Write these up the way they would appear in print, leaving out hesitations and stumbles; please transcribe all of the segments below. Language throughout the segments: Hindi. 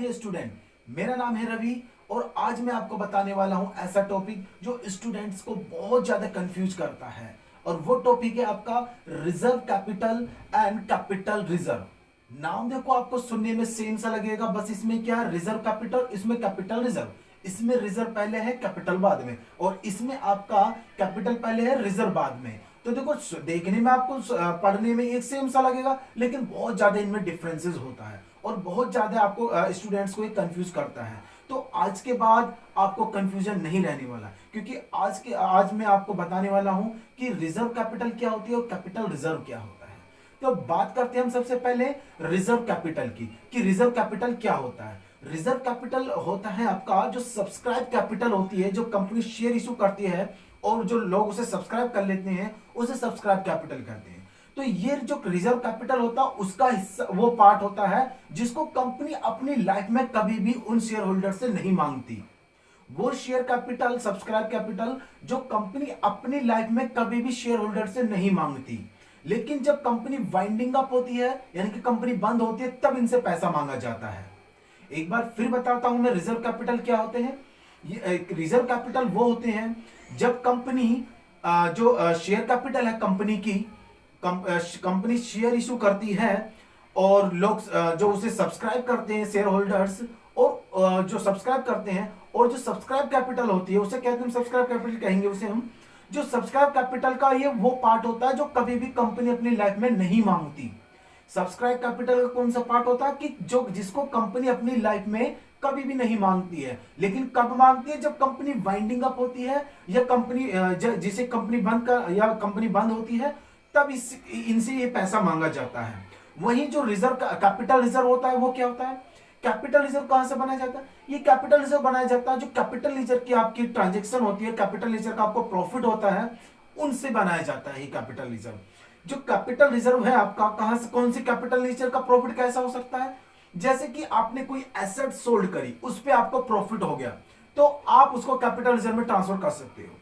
डियर स्टूडेंट, मेरा नाम है रवि और आज मैं आपको बताने वाला हूं ऐसा टॉपिक जो स्टूडेंट्स को बहुत ज्यादा कंफ्यूज करता है। और वो टॉपिक है आपका reserve capital and capital reserve. नाम देखो आपको सुनने में सेम सा लगेगा, बस इसमें क्या है, रिजर्व कैपिटल, इसमें कैपिटल रिजर्व। इसमें रिजर्व पहले है, कैपिटल बाद में, और इसमें आपका कैपिटल पहले है, रिजर्व बाद में। तो देखो देखने में आपको पढ़ने में एक सेम सा लगेगा, लेकिन बहुत ज्यादा इनमें डिफरेंसेस होता है और बहुत ज्यादा आपको स्टूडेंट्स को ये कंफ्यूज करता है। तो आज के बाद आपको कंफ्यूजन नहीं रहने वाला, क्योंकि आज मैं आपको बताने वाला हूं कि रिजर्व कैपिटल क्या होती है और कैपिटल रिजर्व क्या होता है। तो बात करते हैं हम सबसे पहले रिजर्व कैपिटल की, कि रिजर्व कैपिटल क्या होता है। रिजर्व कैपिटल होता है आपका जो सब्सक्राइब कैपिटल होती है, जो कंपनी शेयर इशू करती है और जो लोग उसे सब्सक्राइब कर लेते हैं उसे सब्सक्राइब कैपिटल कहते हैं। तो ये जो रिजर्व कैपिटल होता है उसका हिस्सा, वो पार्ट होता है जिसको कंपनी अपनी लाइफ में कभी भी उन शेयर होल्डर से नहीं मांगती। वो शेयर कैपिटल, सब्सक्राइब कैपिटल, जो कंपनी अपनी लाइफ में कभी भी शेयर होल्डर से नहीं मांगती, लेकिन जब कंपनी वाइंडिंग अप होती है, यानी कि कंपनी बंद होती है, तब इनसे पैसा मांगा जाता है। एक बार फिर बताता हूं मैं रिजर्व कैपिटल क्या होते हैं। ये रिजर्व कैपिटल वो होते हैं जब कंपनी जो शेयर कैपिटल है कंपनी की, कंपनी शेयर इशू करती है और लोग जो उसे सब्सक्राइब करते हैं, शेयर होल्डर्स, और जो सब्सक्राइब करते हैं, और जो सब्सक्राइब कैपिटल होती है उसे कहते हैं, सब्सक्राइब कैपिटल कहेंगे उसे हम। जो सब्सक्राइब कैपिटल का ये वो पार्ट होता है जो कभी भी कंपनी अपनी लाइफ में नहीं मांगती। सब्सक्राइब कैपिटल का कौन सा पार्ट होता है कि जो जिसको कंपनी अपनी लाइफ में कभी भी नहीं मांगती है, लेकिन कब मांगती है, जब कंपनी वाइंडिंग अप होती है या कंपनी जिसे कंपनी बंद कर या कंपनी बंद होती है, तब इनसे ये पैसा मांगा जाता है। वहीं जो रिजर्व कैपिटल रिजर्व होता है वो क्या होता है। कैपिटल रिजर्व कहां से बनाया जाता है। ये कैपिटल रिजर्व बनाया जाता है जो कैपिटल लेजर की आपकी ट्रांजेक्शन होती है, कैपिटल लेजर का आपको प्रॉफिट होता है, उनसे बनाया जाता है ये कैपिटल रिजर्व। जो कैपिटल रिजर्व है आपका, कहां से, कौन सी कैपिटल लेजर का प्रॉफिट कैसा हो सकता है। जैसे कि आपने कोई एसेट सोल्ड करी, उस पर आपको प्रॉफिट हो गया, तो आप उसको कैपिटल रिजर्व में ट्रांसफर कर सकते हो।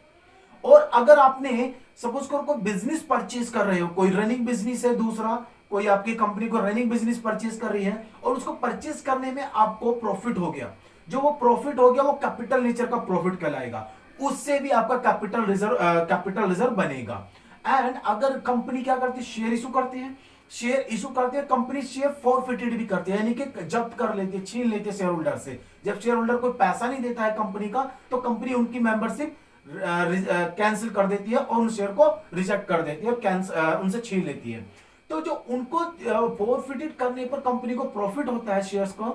और अगर आपने सपोज करो कोई बिजनेस परचेज कर रहे हो, कोई रनिंग बिजनेस है, दूसरा कोई आपकी कंपनी को रनिंग बिजनेस परचेज कर रही है और उसको परचेज करने में आपको प्रॉफिट हो गया, जो वो प्रॉफिट हो गया वो कैपिटल नेचर का प्रॉफिट कहलाएगा, उससे भी आपका कैपिटल रिजर्व बनेगा। एंड अगर कंपनी क्या करती है, शेयर इशू करती है, शेयर इशू करती है कंपनी, शेयर फॉरफिटेड भी करती है, यानी कि जब्त कर लेती है, छीन लेती है शेयर होल्डर से। जब शेयर होल्डर कोई पैसा नहीं देता है कंपनी का, तो कंपनी उनकी मेंबरशिप कैंसिल कर देती है और उन शेयर को रिजेक्ट कर देती है और उनसे छीन लेती है। तो जो उनको फॉरफिटेड करने पर कंपनी को प्रॉफिट होता है शेयर्स को,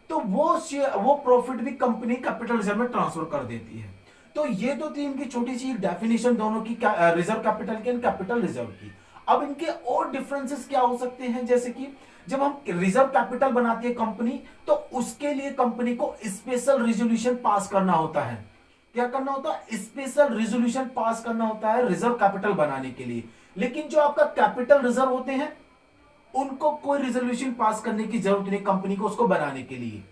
तो वो प्रॉफिट भी कंपनी कैपिटल रिजर्व में ट्रांसफर कर देती है। तो ये तो थी इनकी छोटी सी डेफिनेशन दोनों की, रिजर्व कैपिटल की एंड कैपिटल रिजर्व की। अब इनके और डिफरेंसेस क्या हो सकते हैं, जैसे कि जब हम रिजर्व कैपिटल बनाती है कंपनी, तो उसके लिए कंपनी को स्पेशल रेजोल्यूशन पास करना होता है। क्या करना होता है, स्पेशल रेजोल्यूशन पास करना होता है रिजर्व कैपिटल बनाने के लिए। लेकिन जो आपका कैपिटल रिजर्व होते हैं उनको कोई रेजोल्यूशन पास करने की जरूरत नहीं कंपनी को उसको बनाने के लिए।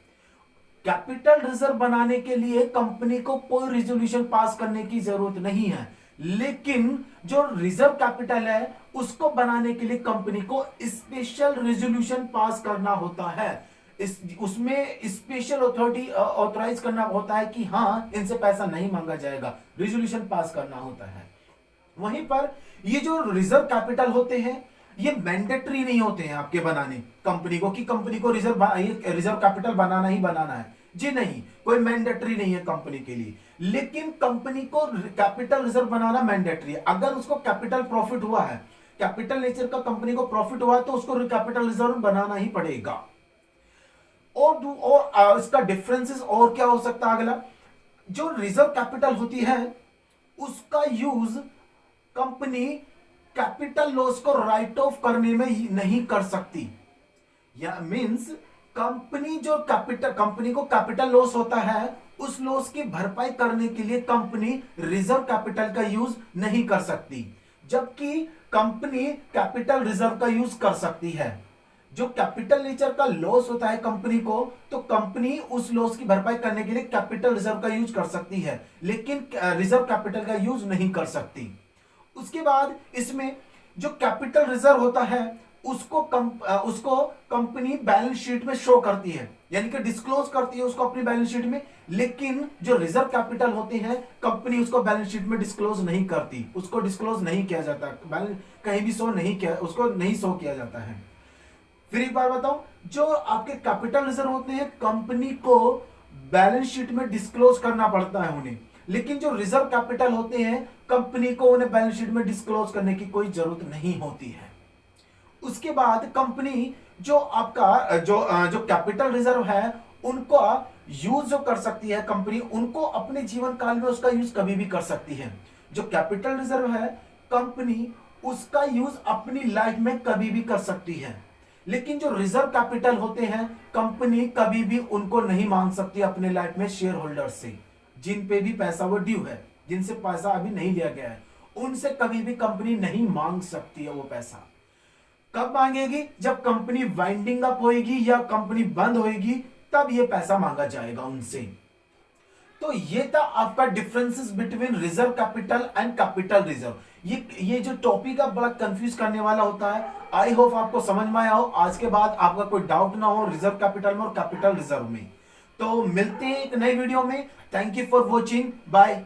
कैपिटल रिजर्व बनाने के लिए कंपनी को कोई रेजोल्यूशन पास करने की जरूरत नहीं है, लेकिन जो रिजर्व कैपिटल है उसको बनाने के लिए कंपनी को स्पेशल रेजोल्यूशन पास करना होता है। उसमें स्पेशल अथॉरिटी ऑथराइज करना होता है कि हाँ इनसे पैसा नहीं मांगा जाएगा, रेजोल्यूशन पास करना होता है। वहीं पर ये जो रिजर्व कैपिटल होते हैं ये मैंडेटरी नहीं होते हैं आपके बनाने कंपनी को, कि कंपनी को रिजर्व कैपिटल बनाना ही बनाना है, जी नहीं, कोई मैंडेटरी नहीं है कंपनी के लिए। लेकिन कंपनी को कैपिटल रिजर्व बनाना मैंडेटरी है। अगर उसको कैपिटल प्रॉफिट हुआ है, कैपिटल नेचर का कंपनी को प्रॉफिट हुआ है, तो उसको कैपिटल रिजर्व बनाना ही पड़ेगा। और इसका डिफरेंसेस और क्या हो सकता है। अगला जो रिजर्व कैपिटल होती है उसका यूज कंपनी कैपिटल लॉस को राइट ऑफ करने में नहीं कर सकती। या मींस कंपनी को कैपिटल लॉस होता है, उस लॉस की भरपाई करने के लिए कंपनी रिजर्व कैपिटल का यूज नहीं कर सकती, जबकि कंपनी कैपिटल रिजर्व का यूज कर सकती है। जो कैपिटल नेचर का लॉस होता है कंपनी को, तो कंपनी उस लॉस की भरपाई करने के लिए कैपिटल रिजर्व का यूज कर सकती है, लेकिन रिजर्व कैपिटल का यूज नहीं कर सकती। उसके बाद इसमें जो कैपिटल रिजर्व होता है उसको कंपनी बैलेंस शीट में शो करती है, यानी कि डिस्क्लोज करती है उसको अपनी बैलेंस शीट में। लेकिन जो रिजर्व कैपिटल होते हैं कंपनी उसको बैलेंस शीट में डिस्क्लोज नहीं करती, उसको डिस्क्लोज नहीं किया जाता, बैलेंस कहीं भी शो नहीं किया, उसको नहीं शो किया जाता है। फिर एक बार बताऊं, जो आपके कैपिटल रिजर्व होते हैं कंपनी को बैलेंस शीट में डिस्क्लोज करना पड़ता है उन्हें, लेकिन जो रिजर्व कैपिटल होते हैं कंपनी को उन्हें बैलेंस शीट में डिस्क्लोज करने की कोई जरूरत नहीं होती है। उसके बाद कंपनी जो आपका जो कैपिटल रिजर्व है उनको यूज जो कर सकती है कंपनी, उनको अपने जीवन काल में उसका यूज कभी भी कर सकती है। जो कैपिटल रिजर्व है कंपनी उसका यूज अपनी लाइफ में कभी भी कर सकती है, लेकिन जो रिजर्व कैपिटल होते हैं कंपनी कभी भी उनको नहीं मांग सकती अपने लाइफ में शेयर होल्डर से, जिन पे भी पैसा वो ड्यू है, जिनसे पैसा अभी नहीं लिया गया है, उनसे कभी भी कंपनी नहीं मांग सकती है वो पैसा। कब मांगेगी? जब कंपनी वाइंडिंग अप होएगी या कंपनी बंद होएगी, तब ये पैसा मांगा जाएगा उनसे। तो ये था आपका differences between reserve capital and capital reserve. ये जो टॉपिक है बड़ा कंफ्यूज करने वाला होता है। आई होप आपको समझ में आया हो। आज के बाद आपका कोई डाउट ना हो रिजर्व कैपिटल में और कैपिटल रिजर्व में। तो मिलते हैं एक नई वीडियो में। Thank you for watching, bye.